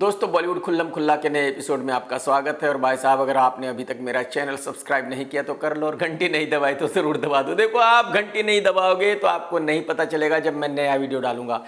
दोस्तों बॉलीवुड खुल्लम खुल्ला के नए एपिसोड में आपका स्वागत है। और भाई साहब, अगर आपने अभी तक मेरा चैनल सब्सक्राइब नहीं किया तो कर लो, और घंटी नहीं दबाई तो जरूर दबा दो। देखो, आप घंटी नहीं दबाओगे तो आपको नहीं पता चलेगा जब मैं नया वीडियो डालूंगा।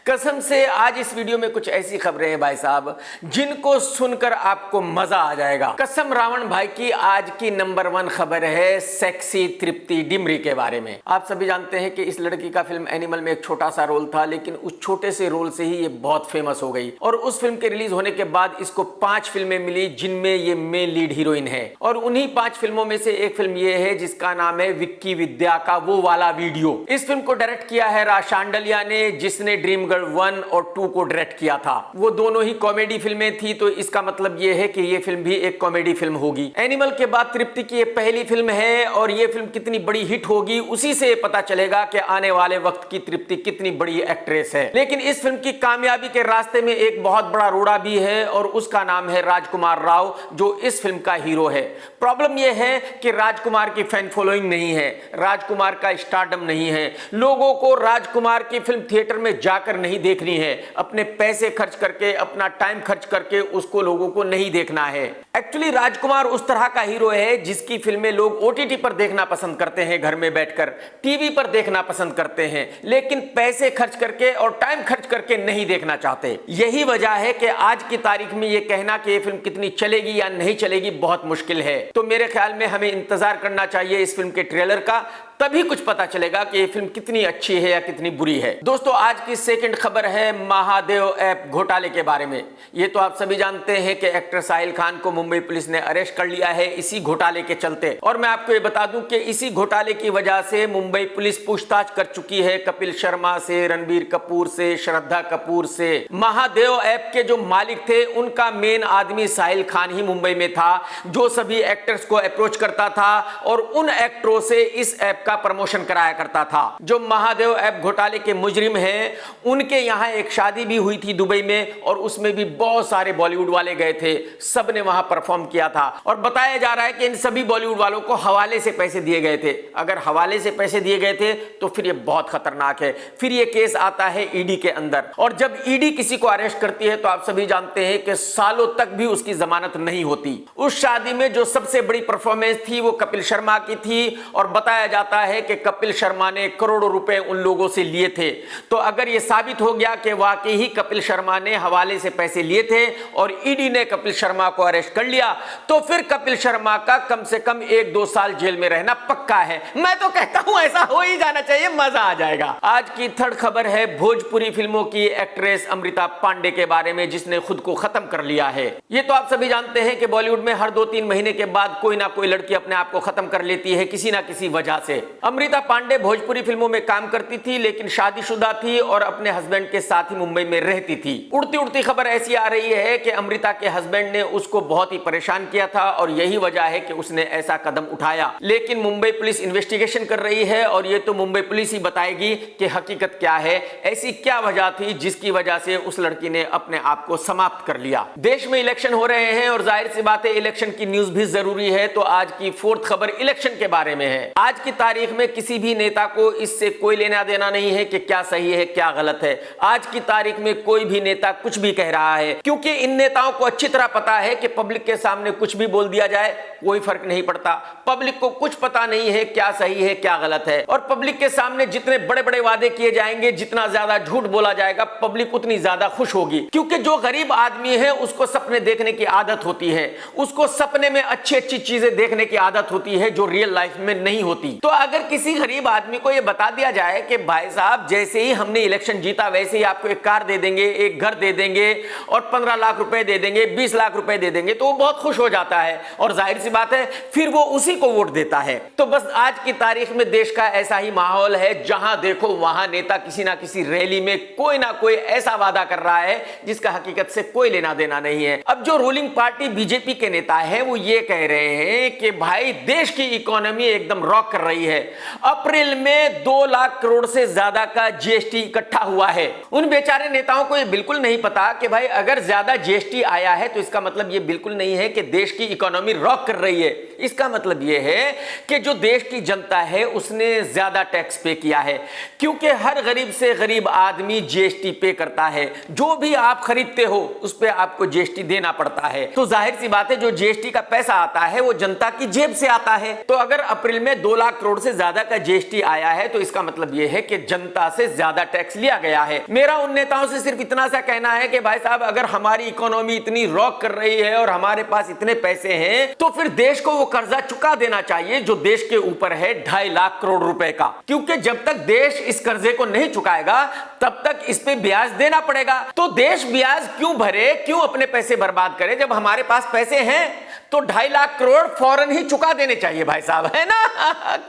कसम से आज इस वीडियो में कुछ ऐसी खबरें हैं भाई साहब जिनको सुनकर आपको मजा आ जाएगा। कसम रावण भाई की आज की नंबर 1 खबर है सेक्सी तृप्ति डिमरी के बारे में। आप सभी जानते हैं कि इस लड़की का फिल्म एनिमल में एक छोटा सा रोल था, लेकिन उस छोटे से रोल से ही ये बहुत फेमस हो गई। और उस फिल्म के रिलीज होने के बाद इसको 5 फिल्में मिली जिनमें ये मेन लीड हीरोइन है। और उन्हीं 5 फिल्मों में से एक फिल्म ये है जिसका नाम है विक्की विद्या का वो वाला वीडियो। इस फिल्म को डायरेक्ट किया है राज शांडिल्य ने, जिसने ड्रीम गर्ल 1 और 2 को डायरेक्ट किया था। वो दोनों ही कॉमेडी फिल्में थी, तो इसका मतलब ये है कि ये फिल्म भी एक कॉमेडी फिल्म होगी। एनिमल के बाद तृप्ति की ये पहली फिल्म है, और ये फिल्म कितनी बड़ी हिट होगी उसी से पता चलेगा कि आने वाले वक्त की तृप्ति कितनी बड़ी एक्ट्रेस है। लेकिन इस फिल्म की कामयाबी के रास्ते में एक बहुत बड़ा रोड़ा भी है, और उसका नाम है राजकुमार राव, जो इस फिल्म का हीरो है। प्रॉब्लम यह है कि राजकुमार की फैन फॉलोइंग नहीं है, राजकुमार का स्टारडम नहीं है। लोगों को राजकुमार की फिल्म थिएटर में जाकर नहीं देखनी है, अपने पैसे खर्च करके, अपना टाइम खर्च करके उसको लोगों को नहीं देखना है। एक्चुअली राजकुमार उस तरह का हीरो है जिसकी फिल्में लोग ओटीटी पर देखना पसंद करते हैं, घर में बैठकर टीवी पर देखना पसंद करते हैं, लेकिन पैसे खर्च करके और टाइम खर्च करके नहीं देखना चाहते। यही वजह है कि आज की तारीख में यह कहना कि यह फिल्म कितनी चलेगी या नहीं चलेगी बहुत मुश्किल है। तो मेरे ख्याल में हमें इंतजार करना चाहिए इस फिल्म के ट्रेलर का, तभी कुछ पता चलेगा कि ये फिल्म कितनी अच्छी है या कितनी बुरी है। दोस्तों, आज की सेकंड खबर है महादेव ऐप घोटाले के बारे में। ये तो आप सभी जानते हैं कि एक्टर साहिल खान को मुंबई पुलिस ने अरेस्ट कर लिया है इसी घोटाले के चलते। और मैं आपको ये बता दूं कि इसी घोटाले की वजह से मुंबई पुलिस पूछताछ कर चुकी है कपिल शर्मा से, रणबीर कपूर से, श्रद्धा कपूर से। महादेव ऐप के जो मालिक थे उनका मेन आदमी साहिल खान ही मुंबई में था, जो सभी एक्टर्स को अप्रोच करता था और उन एक्टरों से इस ऐप का प्रमोशन कराया करता था। जो महादेव ऐप घोटाले के मुजरिम हैं, उनके यहां एक शादी भी हुई थी दुबई में, और उसमें भी बहुत सारे बॉलीवुड वाले गए थे, सब ने वहां परफॉर्म किया था। और बताया जा रहा है कि इन सभी बॉलीवुड वालों को हवाले से पैसे दिए गए थे। अगर हवाले से पैसे दिए गए थे तो फिर यह बहुत खतरनाक है, फिर यह केस आता है ईडी के अंदर। और जब ईडी किसी को अरेस्ट करती है तो आप सभी जानते हैं कि सालों तक भी उसकी जमानत नहीं होती। उस शादी में जो सबसे बड़ी परफॉर्मेंस थी वो कपिल शर्मा की थी, और बताया जाता है कि कपिल शर्मा ने करोड़ों रुपए उन लोगों से लिए थे। तो अगर यह साबित हो गया कि वाकई ही कपिल शर्मा ने हवाले से पैसे लिए थे और ईडी ने कपिल शर्मा को अरेस्ट कर लिया, तो फिर कपिल शर्मा का कम से कम 1-2 साल जेल में रहना पक्का है। मैं तो कहता हूं ऐसा हो ही जाना चाहिए, मजा आ जाएगा। आज की थर्ड खबर है भोजपुरी फिल्मों की एक्ट्रेस अमृता पांडे के बारे में, जिसने खुद को खत्म कर लिया है। ये तो आप सभी जानते हैं कि बॉलीवुड में हर 2-3 महीने के बाद कोई ना कोई लड़की अपने आप को खत्म कर लेती है किसी ना किसी वजह से। अमृता पांडे भोजपुरी फिल्मों में काम करती थी, लेकिन शादीशुदा थी और अपने हस्बैंड के साथ ही मुंबई में रहती थी। उड़ती उड़ती खबर ऐसी आ रही है कि अमृता के हस्बैंड ने उसको बहुत ही परेशान किया था, और यही वजह है कि उसने ऐसा कदम उठाया। लेकिन मुंबई पुलिस इन्वेस्टिगेशन कर रही है, और ये तो मुंबई पुलिस ही बताएगी कि हकीकत क्या है, ऐसी क्या वजह थी जिसकी वजह से उस लड़की ने अपने आप को समाप्त कर लिया। देश में इलेक्शन हो रहे हैं, और जाहिर सी बात है इलेक्शन की न्यूज भी जरूरी है। तो आज की 4th खबर इलेक्शन के बारे में है। आज की तारीख में किसी भी नेता को इससे कोई लेना देना नहीं है कि क्या सही है क्या गलत है। आज की तारीख में कोई भी नेता कुछ भी कह रहा है, क्योंकि इन नेताओं को अच्छी तरह पता है कि पब्लिक के सामने कुछ भी बोल दिया जाए कोई फर्क नहीं पड़ता। पब्लिक को कुछ पता नहीं है क्या सही है क्या गलत है, और पब्लिक के सामने जितने बड़े बड़े वादे किए जाएंगे, जितना ज्यादा झूठ बोला जाएगा, पब्लिक उतनी ज्यादा खुश होगी। क्योंकि जो गरीब आदमी है उसको सपने देखने की आदत होती है, उसको सपने में अच्छी अच्छी चीजें देखने की आदत होती है जो रियल लाइफ में नहीं होती। तो अगर किसी गरीब आदमी को यह बता दिया जाए कि भाई साहब जैसे ही हमने इलेक्शन जीता वैसे ही आपको एक कार दे देंगे, एक घर दे देंगे, और 15 लाख रुपए दे देंगे, 20 लाख रुपए दे देंगे, तो वो बहुत खुश हो जाता है, और जाहिर सी बात है फिर वो उसी को वोट देता है। तो बस आज की तारीख में देश का ऐसा ही माहौल है, जहां देखो वहां नेता किसी ना किसी रैली में कोई ना कोई ऐसा वादा कर रहा है जिसका हकीकत से कोई लेना देना नहीं है। अब जो रूलिंग पार्टी बीजेपी के नेता है वो ये कह रहे हैं कि भाई देश की इकोनॉमी एकदम रॉक कर रही है। अप्रैल में 2 लाख करोड़ से ज्यादा का जीएसटी इकट्ठा हुआ है। उन बेचारे नेताओं को ये बिल्कुल नहीं पता कि भाई अगर ज्यादा जीएसटी आया है तो इसका मतलब ये बिल्कुल नहीं है कि देश की इकोनॉमी रॉक कर रही है। इसका मतलब ये है कि जो देश की जनता है उसने ज्यादा टैक्स पे किया है, क्योंकि हर गरीब से गरीब आदमी जीएसटी पे करता है। जो भी आप खरीदते हो उस पे आपको जीएसटी देना पड़ता है। तो जाहिर सी बात है जो जीएसटी का पैसा आता है वो जनता की जेब से आता है। तो अगर अप्रैल में 2 लाख करोड़ से ज्यादा का जीएसटी आया है तो इसका मतलब यह है कि जनता से ज्यादा टैक्स लिया गया है। मेरा उन नेताओं से सिर्फ इतना सा कहना है कि भाई साहब अगर हमारी इकोनॉमी इतनी रॉक कर रही है और हमारे पास इतने पैसे हैं तो फिर देश को वो कर्जा चुका देना चाहिए जो देश के ऊपर है 2.5 लाख करोड़ रुपए का, क्योंकि जब तक देश इस कर्जे को नहीं चुकाएगा तब तक इस पे ब्याज देना पड़ेगा। तो देश ब्याज क्यों भरे, क्यों अपने पैसे बर्बाद करे जब हमारे पास पैसे हैं? तो 2.5 लाख करोड़ फौरन ही चुका देने चाहिए भाई साहब, है ना?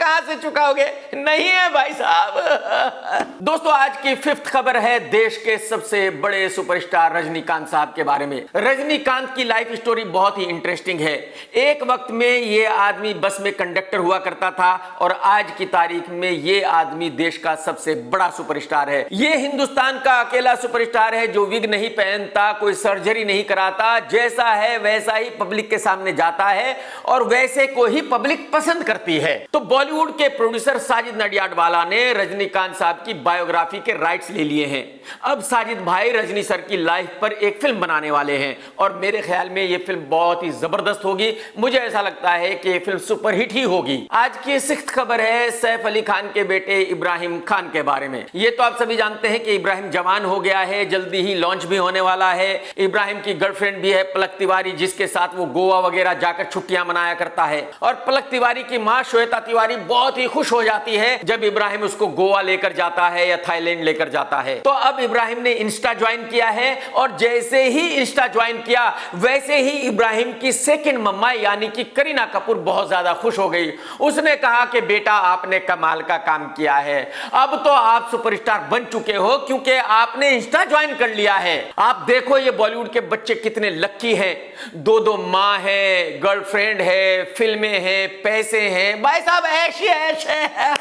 कहां से चुकाओगे? नहीं है भाई साहब। दोस्तों आज की 5th खबर है देश के सबसे बड़े सुपरस्टार रजनीकांत साहब के बारे में। रजनीकांत की लाइफ स्टोरी बहुत ही इंटरेस्टिंग है। एक वक्त में ये आदमी बस में कंडक्टर हुआ करता था और आज की तारीख में ये आदमी देश का सबसे बड़ा सुपरस्टार है। ये हिंदुस्तान का अकेला सुपरस्टार है जो विग नहीं पहनता, कोई सर्जरी नहीं कराता, जैसा है वैसा ही पब्लिक के सामने जाता है और वैसे को ही पब्लिक पसंद करती है। तो बॉलीवुड के प्रोड्यूसर साजिद नडियाडवाला ने रजनीकांत साहब की बायोग्राफी के राइट्स ले लिए हैं। अब साजिद भाई रजनी सर की लाइफ पर एक फिल्म बनाने वाले हैं और मेरे ख्याल में यह फिल्म बहुत ही जबरदस्त होगी। मुझे ऐसा लगता है कि यह फिल्म सुपरहिट ही होगी। आज की 6th खबर है सैफ अली खान के बेटे इब्राहिम खान के बारे में। ये तो आप सभी जानते हैं कि इब्राहिम जवान हो गया है, जल्दी ही लॉन्च भी होने वाला है। इब्राहिम की गर्लफ्रेंड भी है पलक तिवारी, जिसके साथ वो गोवा वगैरह जाकर छुट्टियां मनाया करता है। और पलक तिवारी की मां श्वेता तिवारी बहुत ही खुश हो जाती है जब इब्राहिम उसको गोवा लेकर जाता है या थाईलैंड लेकर जाता है। तो अब इब्राहिम ने इंस्टा ज्वाइन किया है और जैसे ही इंस्टा ज्वाइन किया वैसे ही इब्राहिम की सेकंड मम्मा यानी कि करीना कपूर बहुत ज्यादा खुश हो गई। उसने कहा कि बेटा आपने कमाल का काम किया है, अब तो आप सुपरस्टार बन चुके हो क्योंकि आपने इंस्टा ज्वाइन कर लिया है। आप देखो ये बॉलीवुड के बच्चे कितने लक्की हैं, 2 माँ है, गर्लफ्रेंड है, फिल्में हैं, पैसे हैं, भाई साहब ऐश है।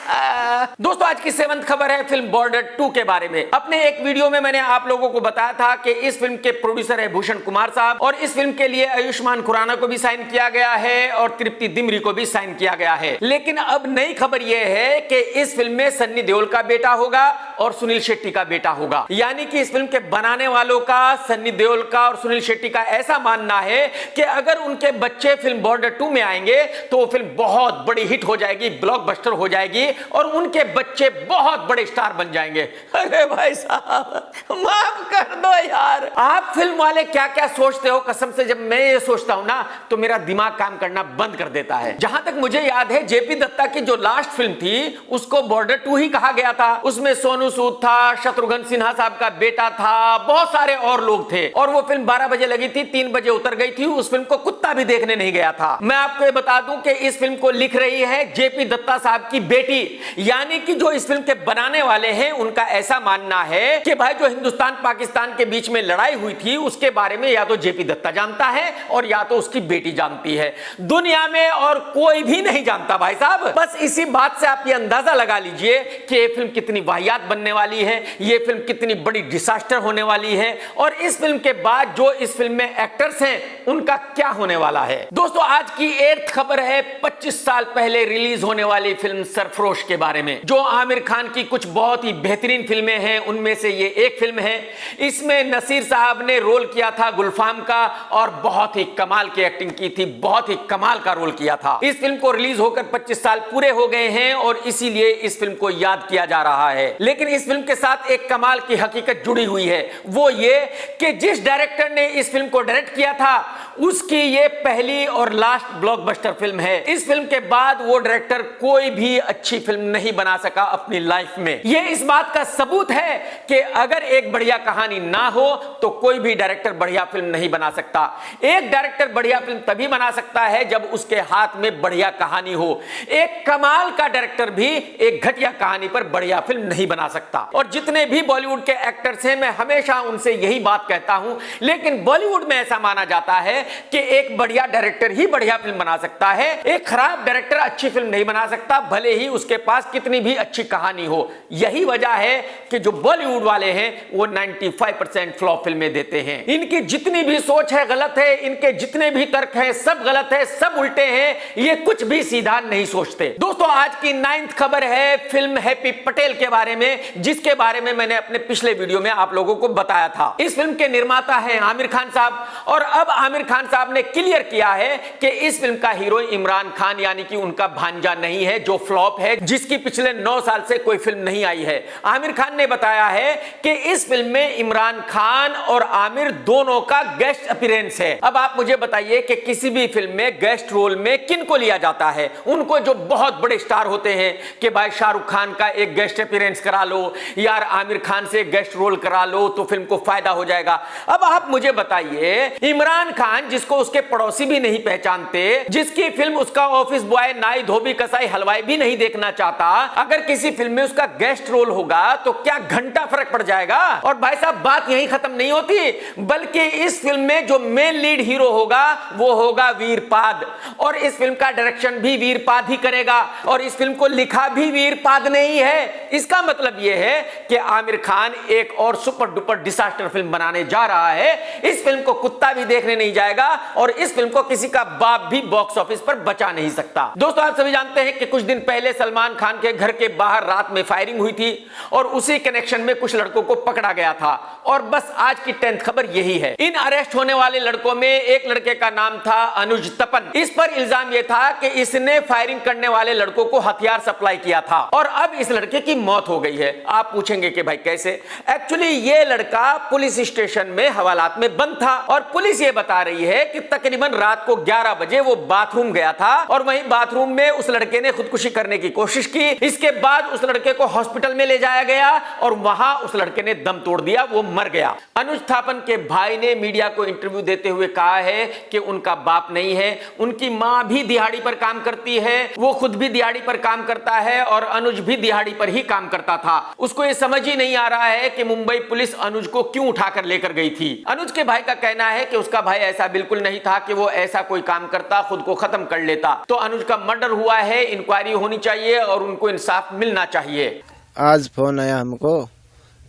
दोस्तों आज की 7th खबर है फिल्म बॉर्डर 2 के बारे में। अपने एक वीडियो में मैंने आप लोगों को बताया था कि इस फिल्म के प्रोड्यूसर है भूषण कुमार साहब और इस फिल्म के लिए आयुष्मान खुराना को भी साइन किया गया है और तृप्ति दिमरी को भी साइन किया गया है। लेकिन अब नई खबर यह है कि इस फिल्म में सन्नी देओल का बेटा होगा और सुनील शेट्टी का बेटा होगा। यानी कि इस फिल्म के बनाने वालों का, सन्नी देओल का और सुनील शेट्टी का ऐसा मानना है कि अगर उनके बच्चे फिल्म बॉर्डर 2 में आएंगे तो वो फिल्म बहुत बड़ी हिट हो जाएगी, ब्लॉकबस्टर हो जाएगी और उनके बच्चे बहुत बड़े स्टार बन जाएंगे। अरे भाई साहब माफ कर दो यार, आप फिल्म वाले क्या क्या सोचते हो, कसम से जब मैं ये सोचता हूं ना तो मेरा दिमाग काम करना बंद कर देता है। जहां तक मुझे याद है जेपी दत्ता की जो लास्ट फिल्म थी उसको बॉर्डर 2 ही कहा गया था। उसमें सोनू सूद था, शत्रुघ्न सिन्हा साहब का बेटा था, बहुत सारे और लोग थे और वो फिल्म 12 बजे लगी थी, 3 बजे उतर गई थी। उस फिल्म को कुत्ता भी देखने नहीं गया था। मैं आपको ये बता दूं कि इस फिल्म को लिख रही है जेपी दत्ता साहब की बेटी, यानी कि जो इस फिल्म के बनाने वाले हैं उनका ऐसा मानना है कि भाई जो हिंदुस्तान पाकिस्तान के बीच में लड़ाई हुई थी उसके बारे में या तो जेपी दत्ता जानता है और या तो उसकी बेटी जानती है, दुनिया में और कोई भी नहीं जानता भाई साहब। बस इसी बात से आप ये अंदाजा लगा लीजिए कि ये फिल्म कितनी वाहियात बनने वाली है, ये फिल्म कितनी बड़ी डिसास्टर होने वाली है और इस फिल्म के बाद जो इस फिल्म में एक्टर्स हैं उनका क्या होने वाला है। दोस्तों आज की 8th खबर है 25 साल पहले रिलीज होने वाली फिल्म सरफरोश के बारे में। जो आमिर खान की कुछ बहुत ही बेहतरीन फिल्में हैं उनमें से ये एक फिल्म है। इसमें नसीर साहब ने रोल किया था गुलफाम का और बहुत ही कमाल की एक्टिंग की थी, बहुत ही कमाल का रोल किया था। इस फिल्म को रिलीज होकर 25 साल पूरे हो गए हैं और इसीलिए इस फिल्म को याद किया जा रहा है। लेकिन इस फिल्म के साथ एक कमाल की हकीकत जुड़ी हुई है, वो ये कि जिस डायरेक्टर ने इस फिल्म को डायरेक्ट किया था उसकी ये पहली और लास्ट ब्लॉकबस्टर फिल्म है। इस फिल्म के बाद वो डायरेक्टर कोई भी अच्छी फिल्म नहीं बना सका अपनी लाइफ में। ये इस बात का सबूत है कि अगर एक बढ़िया कहानी ना हो तो कोई भी डायरेक्टर बढ़िया फिल्म नहीं बना सकता। एक डायरेक्टर बढ़िया फिल्म तभी बना सकता है जब उसके हाथ में बढ़िया कहानी हो। एक कमाल का डायरेक्टर भी एक घटिया कहानी पर बढ़िया फिल्म नहीं बना सकता। सकता। और जितने भी बॉलीवुड के एक्टर्स हैं मैं हमेशा उनसे यही बात कहता हूं, लेकिन बॉलीवुड में ऐसा माना जाता है कि एक बढ़िया डायरेक्टर ही बढ़िया फिल्म बना सकता है, एक खराब डायरेक्टर अच्छी फिल्म नहीं बना सकता, भले ही उसके पास कितनी भी अच्छी कहानी हो। यही वजह है कि जो बॉलीवुड वाले हैं वो 95% फ्लॉप फिल्में देते हैं। इनकी जितनी भी सोच है गलत है, इनके जितने भी तर्क हैं सब गलत है, सब उल्टे हैं, ये कुछ भी सीधा नहीं सोचते। दोस्तों आज की 9th खबर है फिल्म हैप्पी पटेल के बारे में, जिसके बारे में मैंने अपने पिछले वीडियो में आप लोगों को बताया था। इस फिल्म के निर्माता हैं आमिर खान साहब, और अब आमिर खान साहब ने क्लियर किया है कि इस फिल्म का हीरो इमरान खान यानी कि उनका भांजा नहीं है, जो फ्लॉप है, जिसकी पिछले 9 साल से कोई फिल्म नहीं आई है। आमिर खान ने बताया है कि इस फिल्म में इमरान खान और आमिर दोनों का गेस्ट अपीयरेंस है। अब आप मुझे बताइए कि किसी भी फिल्म में गेस्ट रोल में किन को लिया जाता है? उनको जो बहुत बड़े स्टार होते हैं कि भाई शाहरुख खान का एक गेस्ट अपीयरेंस करा लो, यार आमिर खान से गेस्ट रोल करा लो तो फिल्म को फायदा हो जाएगा। अब आप मुझे बताइए इमरान खान जिसको उसके पड़ोसी भी नहीं पहचानते, जिसकी फिल्म उसका ऑफिस बॉय, नाई, धोबी, कसाई, हलवाई भी नहीं देखना चाहता, अगर किसी फिल्म में उसका गेस्ट रोल होगा तो क्या घंटा फर्क पड़ जाएगा? और भाई साहब बात यहीं खत्म नहीं होती, बल्कि इस फिल्म में जो मेन लीड हीरो होगा वो होगा वीरपाद, और इस फिल्म का डायरेक्शन भी वीरपाद ही करेगा, और इस फिल्म को लिखा भी वीरपाद नहीं है। इसका मतलब यह है कि आमिर खान एक और सुपर डुपर डिजास्टर फिल्म बनाने जा रहा है। इस फिल्म को कुत्ता भी देखने नहीं जाएगा, और इस फिल्म को किसी का बाप भी बॉक्स ऑफिस पर बचा नहीं सकता। दोस्तों आप सभी जानते हैं कि कुछ दिन पहले सलमान खान के घर के बाहर रात में फायरिंग हुई थी, और उसी कनेक्शन में कुछ लड़कों को पकड़ा गया था, और बस आज की 10th खबर यही है। इन अरेस्ट होने वाले लड़कों में एक लड़के का नाम था अनुज तपन। इस पर इल्जाम यह था कि इसने फायरिंग करने वाले लड़कों को हथियार सप्लाई किया था, और अब इस लड़के की मौत हो गई है। आप पूछेंगे कि भाई कैसे? एक्चुअली ये लड़का पुलिस स्टेशन में हवालात में बंद था, और पुलिस ये बता रही है कि तकरीबन रात को 11 बजे वो बाथरूम गया था, और वहीं बाथरूम में उस लड़के ने खुदकुशी करने की कोशिश की। इसके बाद उस लड़के को हॉस्पिटल में ले जाया गया, और वहां उस लड़के ने दम तोड़ दिया, वो मर गया। अनुज थापन के भाई ने मीडिया को इंटरव्यू देते हुए कहा है कि उनका बाप नहीं है, उनकी मां भी दिहाड़ी पर काम करती है, वो खुद भी दिहाड़ी पर काम करता है, और अनुज भी दिहाड़ी पर ही काम करता था। उसको ये समझ ही नहीं आ रहा है कि मुंबई पुलिस अनुज को क्यों उठाकर लेकर गई थी। अनुज के भाई का कहना है कि उसका भाई ऐसा बिल्कुल नहीं था कि वो ऐसा कोई काम करता, खुद को खत्म कर लेता। तो अनुज का मर्डर हुआ है, इंक्वायरी होनी चाहिए और उनको इंसाफ मिलना चाहिए। आज फोन आया हमको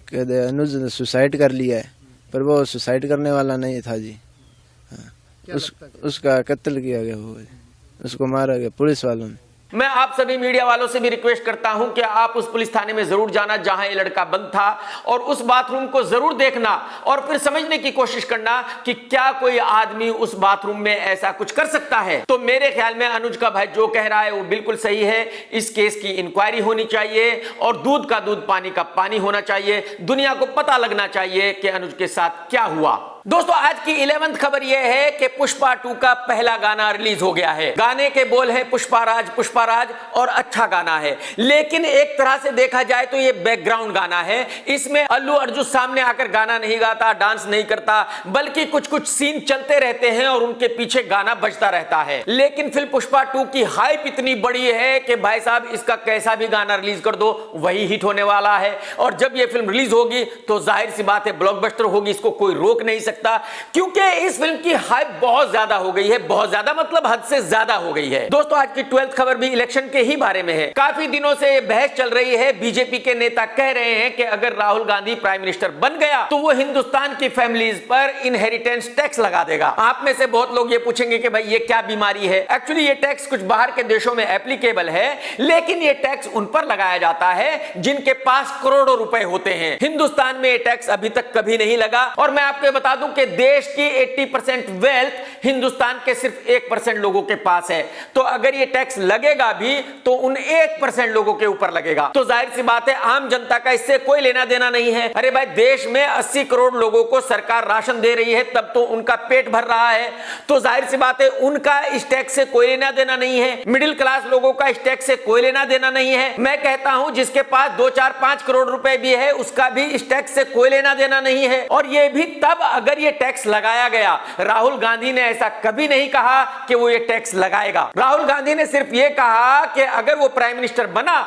कि अनुज ने सुसाइड कर लिया है, पर वो सुसाइड करने वाला नहीं था जी। उसका कत्ल किया गया, वो उसको मारा गया पुलिस वालों ने। मैं आप सभी मीडिया वालों से भी रिक्वेस्ट करता हूं कि आप उस पुलिस थाने में जरूर जाना जहां ये लड़का बंद था, और उस बाथरूम को जरूर देखना, और फिर समझने की कोशिश करना कि क्या कोई आदमी उस बाथरूम में ऐसा कुछ कर सकता है। तो मेरे ख्याल में अनुज का भाई जो कह रहा है वो बिल्कुल सही है। इस केस की इंक्वायरी होनी चाहिए, और दूध का दूध पानी का पानी होना चाहिए। दुनिया को पता लगना चाहिए कि अनुज के साथ क्या हुआ। दोस्तों आज की 11th खबर यह है कि पुष्पा 2 का पहला गाना रिलीज हो गया है। गाने के बोल है पुष्पा राज, और अच्छा गाना है, लेकिन एक तरह से देखा जाए तो यह बैकग्राउंड गाना है। इसमें अल्लू अर्जुन सामने आकर गाना नहीं गाता, डांस नहीं करता, बल्कि कुछ कुछ सीन चलते रहते हैं और उनके पीछे गाना बजता रहता है। लेकिन फिल्म पुष्पा 2 की हाइप इतनी बड़ी है कि भाई साहब इसका कैसा भी गाना रिलीज कर दो वही हिट होने वाला है, और जब यह फिल्म रिलीज होगी तो जाहिर सी बात है ब्लॉकबस्टर होगी, इसको कोई रोक नहीं सकता, क्योंकि इस फिल्म की हाइप बहुत ज्यादा हो गई है। बहुत ज्यादा मतलब हद से ज्यादा हो गई है। दोस्तों आज की 12th खबर भी इलेक्शन के ही बारे में है। काफी दिनों से ये बहस चल रही है। बीजेपी के नेता कह रहे हैं कि अगर राहुल गांधी प्राइम मिनिस्टर बन गया तो वो हिंदुस्तान की फैमिलीज पर इनहेरिटेंस टैक्स लगा देगा। आप में से बहुत लोग ये पूछेंगे कि भाई ये क्या बीमारी है। एक्चुअली ये टैक्स कुछ बाहर के देशों में एप्लीकेबल है, लेकिन ये टैक्स उन पर लगाया जाता है जिनके पास करोड़ों रुपए होते हैं। हिंदुस्तान में ये टैक्स अभी तक कभी नहीं लगा, और मैं आपको बता दूं कि देश की 80% वेल्थ हिंदुस्तान के सिर्फ 1% लोगों के पास है। तो अगर ये टैक्स लगेगा भी तो उन 1% लोगों के ऊपर लगेगा। तो जाहिर सी बात है आम जनता का इससे कोई लेना देना नहीं है। अरे भाई देश में 80 करोड़ लोगों को सरकार राशन दे रही है, तब तो उनका पेट भर रहा है। तो जाहिर सी बात है उनका इस टैक्स से कोई लेना देना नहीं है। मिडिल क्लास लोगों का इस टैक्स से कोई लेना देना नहीं है। मैं कहता हूं जिसके पास 2, 4, 5 करोड़ रुपए भी है उसका भी इस टैक्स से कोई लेना देना नहीं है। और यह भी तब अगर अगर ये टैक्स लगाया गया, राहुल गांधी ने ऐसा कभी नहीं कहा कि वो ये टैक्स लगाएगा। राहुल गांधी ने सिर्फ ये कहा कि अगर वो प्राइम मिनिस्टर बना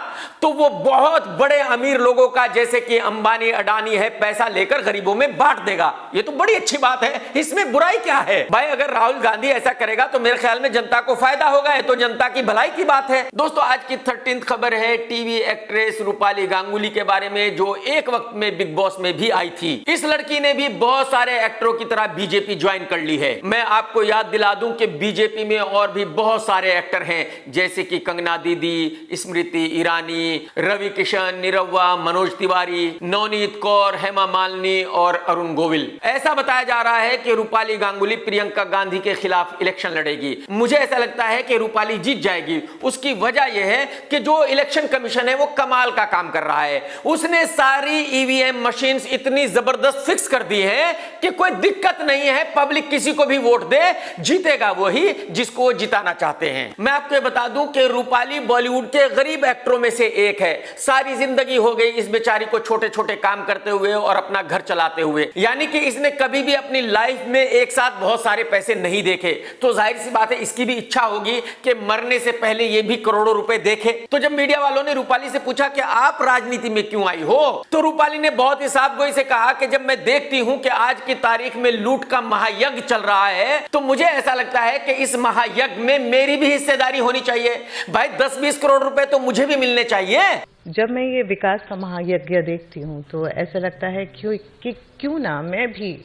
तो वो बहुत बड़े अमीर लोगों का, जैसे कि अंबानी अडानी है, पैसा लेकर गरीबों में बांट देगा। ये तो बड़ी अच्छी बात है, इसमें बुराई क्या है भाई? अगर राहुल गांधी ऐसा करेगा तो मेरे ख्याल में जनता को फायदा होगा, तो जनता की भलाई की बात है। दोस्तों, आज की 13th खबर है टीवी एक्ट्रेस रूपाली गांगुली के बारे में, जो एक वक्त में बिग बॉस में भी आई थी। इस लड़की ने भी बहुत सारे एक्टरों की तरह बीजेपी ज्वाइन कर ली है। मैं आपको याद दिला दूं कि बीजेपी में और भी बहुत सारे एक्टर हैं, जैसे कि कंगना दीदी, स्मृति ईरानी, रवि किशन, निरहुआ, मनोज तिवारी, नवनीत कौर, हेमा मालिनी और अरुण गोविल। ऐसा बताया जा रहा है कि रूपाली गांगुली प्रियंका गांधी के खिलाफ इलेक्शन लड़ेगी। मुझे ऐसा लगता है कि रूपाली जीत जाएगी। उसकी वजह यह है कि जो इलेक्शन कमीशन है वो कमाल का काम कर रहा है। उसने सारी ईवीएम मशीन्स इतनी जबरदस्त फिक्स कर दी है कि कोई दिक्कत नहीं है, पब्लिक किसी को भी वोट दे, जीतेगा वही जिसको जिताना चाहते हैं। मैं आपको बता दूं कि रूपाली बॉलीवुड के गरीब एक्टरों में से एक है। सारी जिंदगी हो गई इस बेचारी को छोटे छोटे काम करते हुए और अपना घर चलाते हुए, यानी कि इसने कभी भी अपनी लाइफ में एक साथ बहुत सारे पैसे नहीं देखे। तो जाहिर सी बात है इसकी भी इच्छा होगी कि मरने से पहले ये भी करोड़ों रुपए देखे। तो जब मीडिया वालों ने रूपाली से पूछा कि आप राजनीति में क्यों आई हो, तो रूपाली ने बहुत ही साफगोई से कहा कि जब मैं देखती हूं कि आज की तारीख में लूट का महायज्ञ चल रहा है, तो मुझे ऐसा लगता है कि इस महायज्ञ में मेरी भी हिस्सेदारी होनी चाहिए। भाई 10-20 करोड़ रुपए तो मुझे भी मिलने चाहिए। जब मैं ये विकास का महायज्ञ देखती हूँ तो ऐसा लगता है क्यों ना मैं भी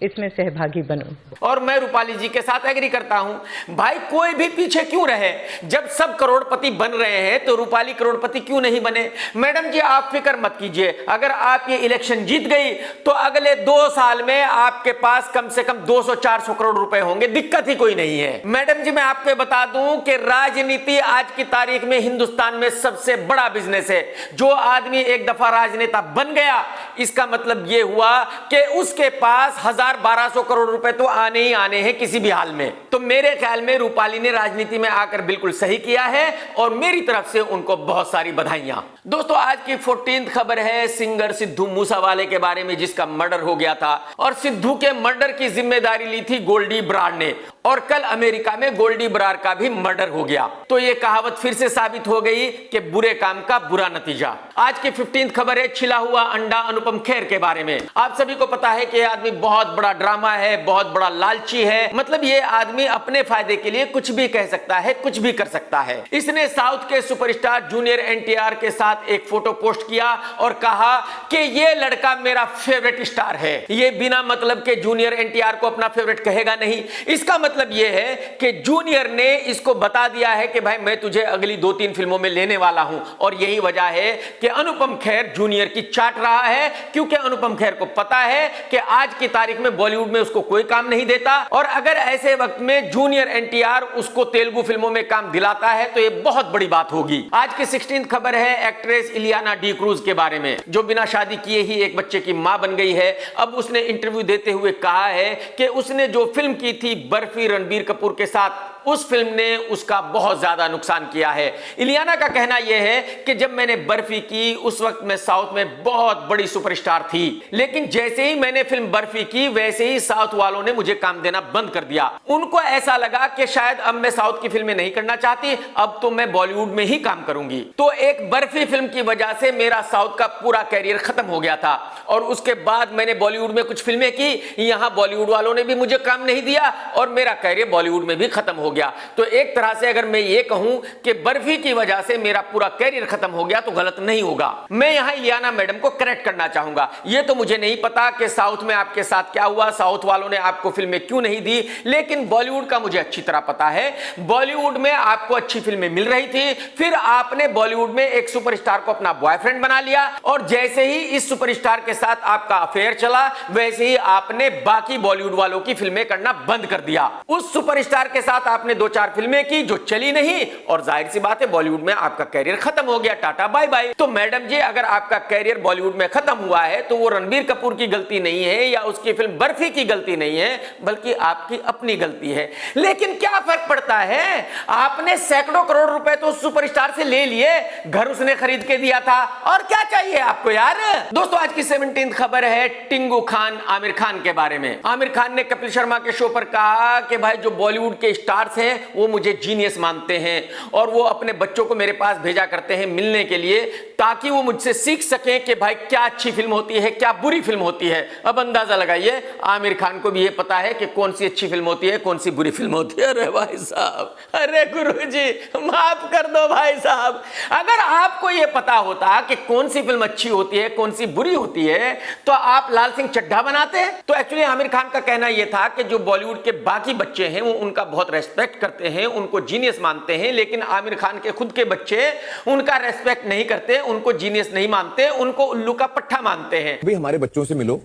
इसमें सहभागी बनूं। और मैं रूपाली जी के साथ एग्री करता हूं। भाई कोई भी पीछे क्यों रहे, जब सब करोड़पति बन रहे हैं तो रूपाली करोड़पति क्यों नहीं बने? मैडम जी आप फिक्र मत कीजिए, अगर आप ये इलेक्शन जीत गई तो अगले 2 साल में आपके पास कम से कम 200-400 करोड़ रुपए होंगे, दिक्कत ही कोई नहीं है। मैडम जी मैं आपको बता दूं कि राजनीति आज की तारीख में हिंदुस्तान में सबसे बड़ा बिजनेस है। जो आदमी एक दफा राजनेता बन गया, इसका मतलब यह हुआ कि उसके पास 1200 करोड़ रुपए तो आने ही आने हैं किसी भी हाल में। तो मेरे ख्याल में रूपाली ने राजनीति में आकर बिल्कुल सही किया है और मेरी तरफ से उनको बहुत सारी बधाइयां। दोस्तों, आज की 14th खबर है सिंगर सिद्धू मूसावाले के बारे में, जिसका मर्डर हो गया था और सिद्धू के मर्डर की जिम्मेदारी ली थी गोल्डी बराड़ ने, और कल अमेरिका में गोल्डी बराड़ का भी मर्डर हो गया। तो यह कहावत फिर से साबित हो गई कि बुरे काम का बुरा नतीजा। आज की 15th खबर है छिला हुआ अंडा अनुपम खेर के बारे में। आप सभी को पता है कि यह आदमी बहुत बड़ा ड्रामा है, बहुत बड़ा लालची है। मतलब ये आदमी अपने फायदे के लिए कुछ भी कह सकता है, कुछ भी कर सकता है। इसने साउथ के सुपरस्टार जूनियर एनटीआर के साथ एक फोटो पोस्ट किया और कहा कि ये लड़का मेरा फेवरेट स्टार है। ये बिना मतलब के जूनियर एनटीआर को अपना फेवरेट कहेगा नहीं। इसका मतलब ये है कि जूनियर ने इसको बता दिया है कि भाई मैं तुझे अगली 2-3 फिल्मों में लेने वाला हूं, और यही वजह है कि अनुपम खेर जूनियर की चाट रहा है, क्योंकि अनुपम खेर को पता है कि आज की तारीख में बॉलीवुड में उसको कोई काम नहीं देता, और अगर ऐसे वक्त में जूनियर एनटीआर उसको तेलुगु फिल्मों में काम दिलाता है तो यह बहुत बड़ी बात होगी। आज की 16th खबर है एक्ट्रेस इलियाना डी क्रूज के बारे में, जो बिना शादी किए ही एक बच्चे की मां बन गई है। अब उसने इंटरव्यू देते हुए कहा है कि उसने जो फिल्म की थी बर्फी रणबीर कपूर के साथ, उस फिल्म ने उसका बहुत ज्यादा नुकसान किया है। इलियाना का कहना यह है कि जब मैंने बर्फी की उस वक्त मैं साउथ में बहुत बड़ी सुपरस्टार थी, लेकिन जैसे ही मैंने फिल्म बर्फी की वैसे ही साउथ वालों ने मुझे काम देना बंद कर दिया। उनको ऐसा लगा कि शायद अब मैं साउथ की फिल्में नहीं करना चाहती, अब तो मैं बॉलीवुड में ही काम करूंगी। तो एक बर्फी फिल्म की वजह से मेरा साउथ का पूरा कैरियर खत्म हो गया था, और उसके बाद मैंने बॉलीवुड में कुछ फिल्में की, यहां बॉलीवुड वालों ने भी मुझे काम नहीं दिया और मेरा कैरियर बॉलीवुड में भी खत्म हो गया। तो एक तरह से अगर मैं ये कहूं कि बर्फी की वजह से मेरा पूरा कैरियर खत्म हो गया तो गलत नहीं होगा। मैं यहां इलियाना मैडम को करेक्ट करना चाहूंगा। ये तो मुझे नहीं पता कि साउथ में आपके साथ क्या हुआ, साउथ वालों ने आपको फिल्में क्यों नहीं दी, लेकिन बॉलीवुड का मुझे अच्छी तरह पता है। बॉलीवुड में आपको अच्छी फिल्में मिल रही थी, फिर आपने बॉलीवुड में एक सुपरस्टार को अपना बॉयफ्रेंड बना लिया, और जैसे ही इस सुपरस्टार के साथ आपका अफेयर चला वैसे ही आपने बाकी बॉलीवुड वालों की फिल्में करना बंद कर दिया। उस सुपरस्टार के साथ आपने आपने 2-4 फिल्में की जो चली नहीं, और जाहिर सी बात है बॉलीवुड में आपका कैरियर खत्म हो गया, टाटा बाय बाय। तो मैडम जी, अगर आपका कैरियर बॉलीवुड में खत्म हुआ है तो वो रणबीर कपूर की गलती नहीं है या उसकी फिल्म बर्फी की गलती नहीं है, बल्कि आपकी अपनी गलती है। लेकिन क्या फर्क पड़ता है, आपने सैकड़ों करोड़ रुपए तो सुपरस्टार से ले लिए, घर उसने खरीद के दिया था, और क्या चाहिए आपको यार। दोस्तों, आज की 17th खबर है टिंगू खान आमिर खान के बारे में। आमिर खान ने कपिल शर्मा के शो पर कहा कि भाई जो बॉलीवुड के स्टार्स हैं वो मुझे जीनियस मानते हैं और वो अपने बच्चों को मेरे पास भेजा करते हैं मिलने के लिए, ताकि वो मुझसे सीख सकें कि भाई क्या अच्छी फिल्म होती है, क्या बुरी फिल्म होती है। अब अंदाजा लगाइए, आमिर खान को भी ये पता है कि कौन सी अच्छी फिल्म होती है, कौन सी बुरी फिल्म होती है। अरे भाई साहब, अरे गुरुजी माफ कर दो भाई साहब। अगर आपको ये पता होता कि कौन सी फिल्म अच्छी होती है, कौन सी बुरी होती है, तो आप लाल सिंह चड्ढा बनाते। तो एक्चुअली आमिर खान का कहना यह था कि जो बॉलीवुड के बाकी बच्चे हैं वो उनका बहुत रेस्पेक्ट करते हैं, उनको जीनियस मानते हैं, लेकिन आमिर खान के खुद के बच्चे उनका रेस्पेक्ट नहीं करते, उनको जीनियस नहीं मानते, उनको उल्लू का पट्टा मानते हैं। भाई हमारे बच्चों से मिलो,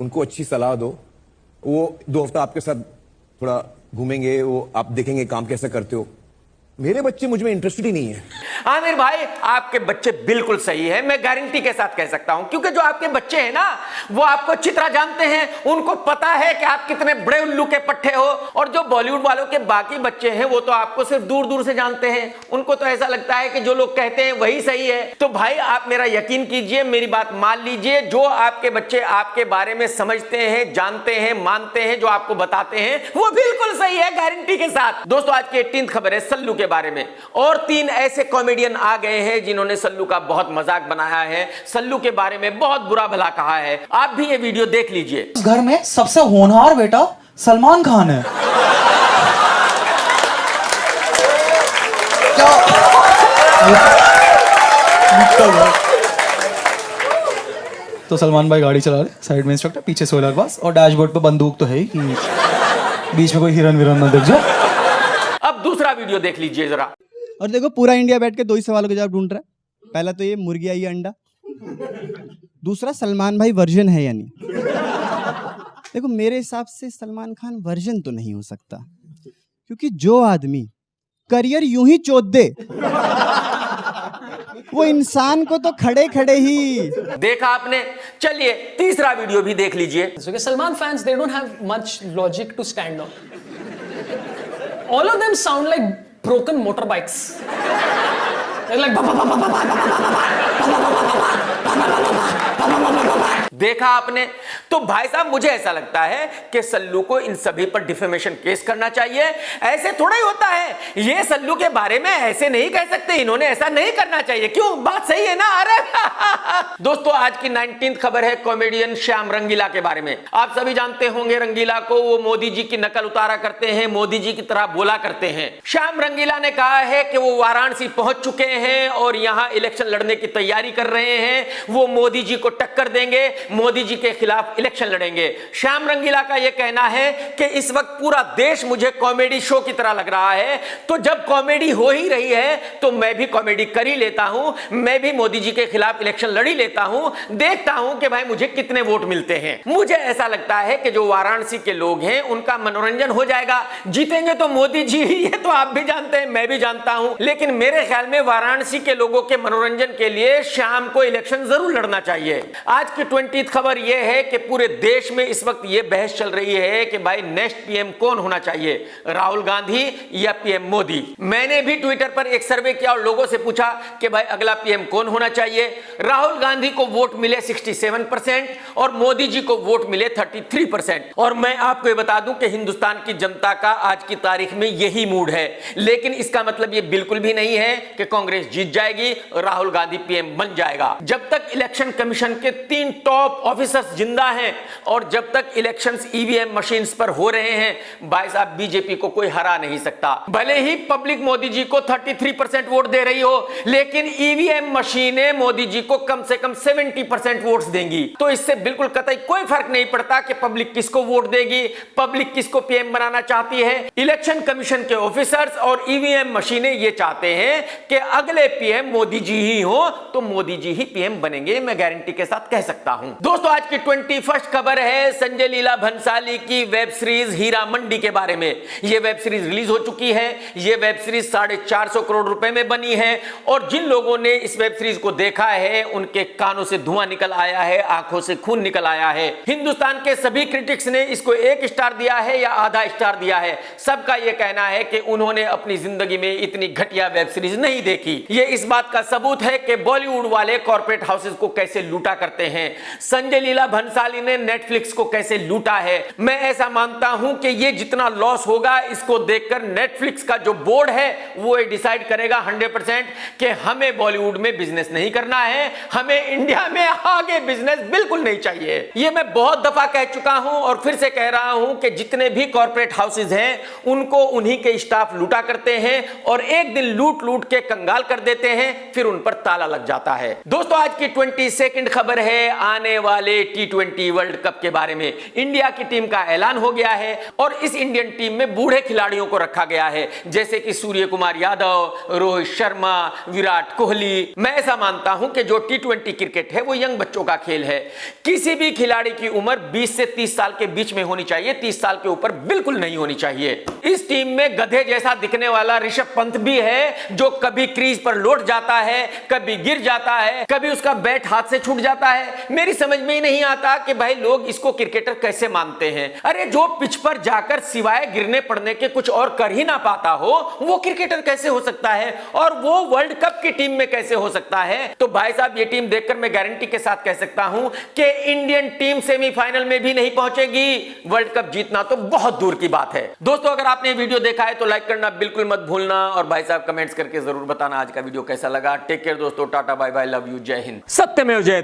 उनको अच्छी सलाह दो, वो 2 हफ्ता आपके साथ थोड़ा घूमेंगे, वो आप देखेंगे काम कैसे करते हो। मेरे बच्चे मुझ में इंटरेस्टेड ही नहीं है। आमिर भाई, आपके बच्चे बिल्कुल सही है, मैं गारंटी के साथ कह सकता हूं, क्योंकि जो आपके बच्चे हैं ना वो आपको अच्छी तरह जानते हैं, उनको पता है कि आप कितने बड़े उल्लू के पट्टे हो। और जो बॉलीवुड वालों के बाकी बच्चे हैं वो तो आपको सिर्फ दूर दूर से जानते हैं, उनको तो ऐसा लगता है कि जो लोग कहते हैं वही सही है। तो भाई आप मेरा यकीन कीजिए, मेरी बात मान लीजिए, जो आपके बच्चे आपके बारे में समझते हैं, जानते हैं, मानते हैं, जो आपको बताते हैं वो बिल्कुल सही है, गारंटी के साथ। दोस्तों, आज की 18th खबर है सल्लू के बारे में, और 3 ऐसे कॉमेडियन आ गए हैं जिन्होंने सल्लू का बहुत मजाक बनाया है, सल्लू के बारे में बहुत बुरा भला कहा है। आप भी ये वीडियो देख लीजिए। इस घर में सबसे होनहार बेटा सलमान खान है। क्या तो सलमान भाई गाड़ी चला रहे, साइड में इंस्ट्रक्टर, पीछे सोलर बस, और डैशबोर्ड पे बंदूक तो है ही कि बीच में कोई हिरन विरन ना दिख जाए। अब दूसरा वीडियो देख लीजिए जरा। और देखो, पूरा इंडिया बैठ के 2 ही सवालों के जवाब ढूंढ रहा है। पहला तो ये मुर्गी आई अंडा, दूसरा सलमान भाई वर्जन है या नहीं। देखो, मेरे हिसाब से सलमान खान वर्जन तो नहीं हो सकता, क्योंकि जो आदमी करियर यूं ही चोद दे वो इंसान को तो खड़े खड़े ही। देखा आपने। चलिए तीसरा वीडियो भी देख लीजिए। So, Salman fans, they don't have much logic to stand on. All of them sound like broken motorbikes. They're like देखा आपने। तो भाई साहब, मुझे ऐसा लगता है कि सल्लू को इन सभी पर डिफेमेशन केस करना चाहिए। ऐसे थोड़ा ही होता है, ये सल्लू के बारे में ऐसे नहीं कह सकते, इन्होंने ऐसा नहीं करना चाहिए। क्यों, बात सही है ना। अरे दोस्तों, आज की 19th खबर है कॉमेडियन श्याम रंगीला के बारे में। आप सभी जानते होंगे रंगीला को, वो मोदी जी की नकल उतारा करते हैं, मोदी जी की तरह बोला करते हैं। श्याम रंगीला ने कहा है कि वो वाराणसी पहुंच चुके हैं और यहां इलेक्शन लड़ने की तैयारी कर रहे हैं। वो मोदी जी को टक्कर देंगे, मोदी जी के खिलाफ इलेक्शन लड़ेंगे। श्याम रंगीला का यह कहना है कि इस वक्त पूरा देश मुझे कॉमेडी शो की तरह लग रहा है, तो जब कॉमेडी हो ही रही है तो मैं भी कॉमेडी कर ही लेता हूं, मैं भी मोदी जी के खिलाफ इलेक्शन लड़ ही लेता हूं, देखता हूं कि भाई मुझे कितने वोट मिलते हैं। मुझे ऐसा लगता है कि जो वाराणसी के लोग हैं उनका मनोरंजन हो जाएगा। जीतेंगे तो मोदी जी ही, ये तो आप भी जानते हैं, मैं भी जानता हूं, लेकिन मेरे ख्याल में वाराणसी के लोगों के मनोरंजन के लिए शाम को इलेक्शन जरूर लड़ना चाहिए। आज की 20th खबर यह है कि पूरे देश में इस वक्त यह बहस चल रही है कि भाई नेक्स्ट पीएम कौन होना चाहिए, राहुल गांधी या पीएम मोदी। मैंने भी ट्विटर पर एक सर्वे किया और लोगों से पूछा कि भाई अगला पीएम कौन होना चाहिए। राहुल गांधी को वोट मिले 67% और मोदी जी को वोट मिले 33%। और मैं आपको ये बता दूं कि हिंदुस्तान की जनता का आज की तारीख में यही मूड है। लेकिन इसका मतलब ये बिल्कुल भी नहीं है कि कांग्रेस जीत जाएगी, राहुल गांधी पीएम बन जाएगा। जब तक इलेक्शन कमीशन के 3 टॉप ऑफिसर्स जिंदा हैं और जब तक इलेक्शंस ईवीएम मशीन्स पर हो रहे हैं, भाई साहब बीजेपी को कोई हरा नहीं सकता। भले ही पब्लिक मोदी जी को 33% वोट दे रही हो, लेकिन ईवीएम मशीनें मोदी जी को कम से कम 70% वोट्स देंगी। तो इससे बिल्कुल कतई कोई फर्क नहीं पड़ता कि पब्लिक किसको वोट देगी, पब्लिक किसको पीएम बनाना चाहती है। इलेक्शन कमीशन के ऑफिसर्स और ईवीएम मशीनें ये चाहते हैं कि अगले पीएम मोदी जी ही हो, तो मोदी जी ही पीएम बनेंगे, मैं गारंटी के साथ कह सकता हूं। दोस्तों आज की 21st खबर है संजय लीला भंसाली की वेब सीरीज हीरा मंडी के बारे में। यह वेब सीरीज रिलीज हो चुकी है। यह वेब सीरीज 450 करोड़ रुपए में बनी है और जिन लोगों ने इस वेब सीरीज को देखा है उनके कानों से धुआं निकल आया है, आंखों से खून निकल आया है। हिंदुस्तान के सभी क्रिटिक्स ने इसको 1 स्टार दिया है या आधा स्टार दिया है। सबका यह कहना है कि उन्होंने अपनी जिंदगी में इतनी घटिया वेब सीरीज नहीं देखी। यह इस बात का सबूत है कि बॉलीवुड वाले कॉर्पोरेट हाउसेस को कैसे लूटा करते हैं, संजय लीला भंसाली ने नेटफ्लिक्स को कैसे लूटा है। मैं ऐसा मानता हूं कि यह जितना लॉस होगा इसको देखकर नेटफ्लिक्स का जो बोर्ड है वो डिसाइड करेगा 100% कि हमें बॉलीवुड में बिजनेस नहीं करना है, हमें इंडिया में आगे बिजनेस बिल्कुल नहीं चाहिए। यह मैं बहुत दफा कह चुका हूं और फिर से कह रहा हूं कि जितने भी कॉर्पोरेट हाउसेस हैं उनको उन्हीं के स्टाफ लूटा करते हैं और एक दिन लूट लूट के कंगाल कर देते हैं, फिर उन पर ताला लग जाता है। दोस्तों आज की 22nd खबर है आने वाले T20 वर्ल्ड कप के बारे में। इंडिया की टीम का ऐलान हो गया है और इस इंडियन टीम में बूढ़े खिलाड़ियों को रखा गया है, जैसे कि सूर्य कुमार यादव, रोहित शर्मा, विराट कोहली। मैं ऐसा मानता हूं कि जो T20 क्रिकेट है वो यंग बच्चों का खेल है। किसी भी खिलाड़ी की उम्र 20 से 30 साल के बीच में होनी चाहिए, 30 साल के ऊपर बिल्कुल नहीं होनी चाहिए। इस टीम में गधे जैसा दिखने वाला ऋषभ पंत भी है जो कभी क्रीज पर लौट जाता है, कभी गिर जाता है, कभी उसका बैट हाथ से छूट जाता है। मेरी समझ में ही नहीं आता कि भाई लोग इसको क्रिकेटर कैसे मानते हैं। अरे जो पिच पर जाकर सिवाय गिरने पड़ने के कुछ और कर ही ना पाता हो वो क्रिकेटर कैसे हो सकता है और वो वर्ल्ड कप की टीम में कैसे हो सकता है। तो भाई साहब ये टीम देखकर मैं गारंटी के साथ कह सकता हूं कि इंडियन टीम सेमीफाइनल में भी नहीं पहुंचेगी। वर्ल्ड कप जीतना तो बहुत दूर की बात है। दोस्तों अगर आपने वीडियो देखा है तो लाइक करना बिल्कुल मत भूलना और भाई साहब कमेंट्स करके जरूर बताना आज का वीडियो कैसा लगा। टेक केयर दोस्तों, tata bye bye, love you, Jai Hind. सत्यमेव जयते।